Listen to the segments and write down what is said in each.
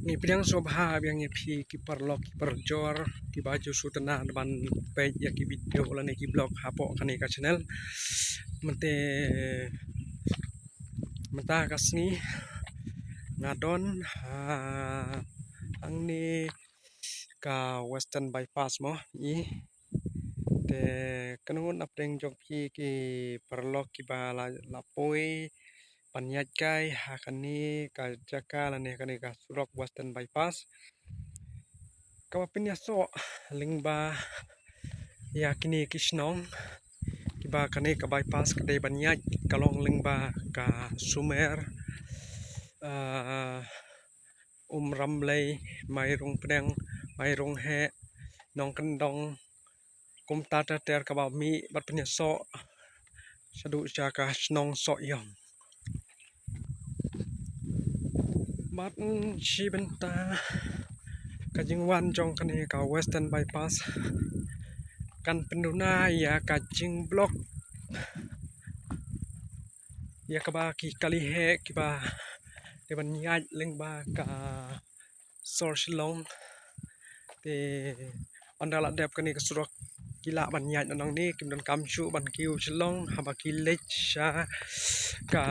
Ni pedang sobha yang pi ki parlok ki parjor ki baju sutana ban page ya ki video la ni ki blog hapo kani ka channel mate mata kasni ngadon ang ni ka western bypass mo i te kanun apeng jok pi ki parlok ki bala lapoi Panyagkay hakani ka jaka lani kani ka surok western bypass kawapinya so lingba ya kini kisnong kiba kani ka bypass kadai banyag kalong lingba ka sumer ramlay mairong pedang mairong he nong kendong kumta ter ka ba mi bat pinya so sadu jaka snong so yong Bat Shibenta Kajingwan jong kani ka western bypass kan penduna ya kajing blok ya ka ba ki kalihe ki ba deban yaj lengba ka sorsilong te andala dep kani ka surok kila ban yaj nang ni kimdan kamchu ban kiu chlong haba kilech sha ka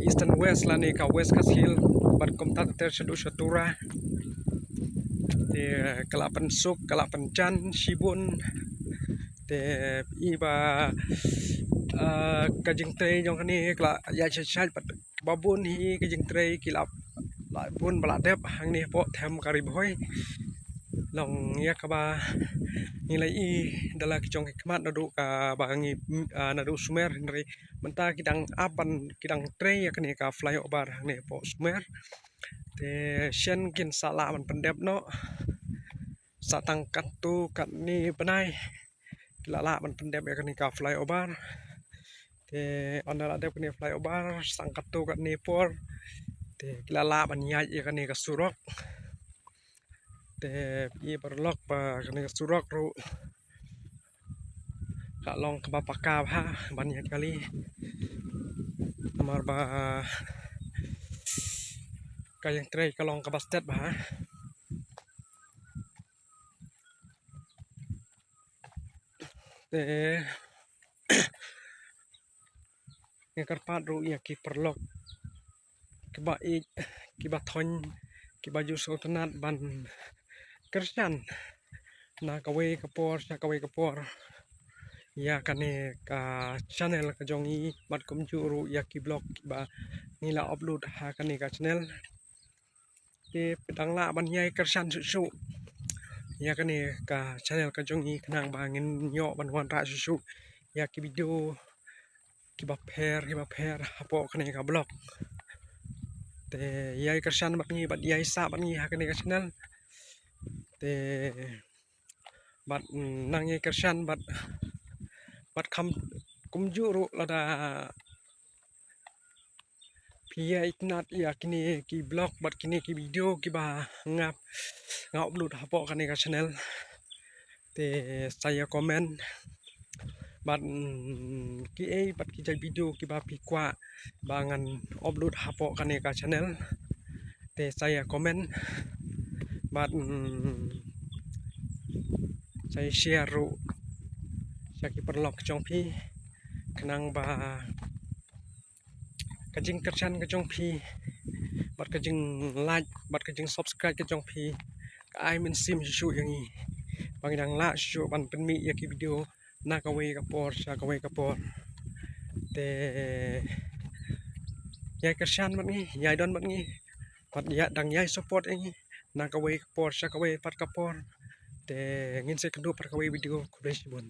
eastern west lani ka west kas hill ban komta ter sadu satura te kalapan suk kalapan chan shibun te iba kajing tre jong kani kala ya chai pat babun hi kajing tre kilap la bun bala dep hang ni po them kari boy long ya ka ba nilai i dala kijong hikmat nadu ka bangi nadu sumer nri menta kidang apan kidang tre ya kani ka flyover hang ni po sumer te shen kin sala man pendep no satang katu kat ni benai kilala man pendep ya kani ka flyover te andala dep kani flyover sang katu kat ni por te kilala ban yaj ya kani ka surok te i berlok pa kani ka surok ru ka long ka bapaka ha banyak kali amar ba kayang tre kalong ka bastet ba te karpat ru ya ki perlok ki ba i ki ba thon ki baju sotanat ban kersan na kawe kapor sa kawe kapor ya kani ka channel ka jongi mat kum juru ya ki blog ba nila upload ha kani ka channel te pedang la ban yai kersan su ya kani ka channel ka jongi kanang bangin nyo ban wan ra su ya ki video ki ba pher hapo kani ka blog te yai kersan bat ni bat yai sa bat ni ha kani ka channel te bat nang yai kersan bat kham kum juru lada pia iknat ya kini ki blog bat kini ki video ki ba ngap upload hapo kani ka channel te saya komen bat ki bat ki jai video ki ba pi kwa bangan upload hapo kani ka channel te saya komen bat saya share ru saki perlok jong pi kenang ba kajing kersan ka jong pi bat kajing like bat kajing subscribe ka jong pi ka ai min sim su yang ni bang yang la su ban pen mi ya ki video na ka we ka por sa ka we ka por te yai kersan bat ni yai don bat ni pat ya dang yai support yang ni na ka we ka por sa ka we pat ka por te ngin se kendu pat ka we video ku besibun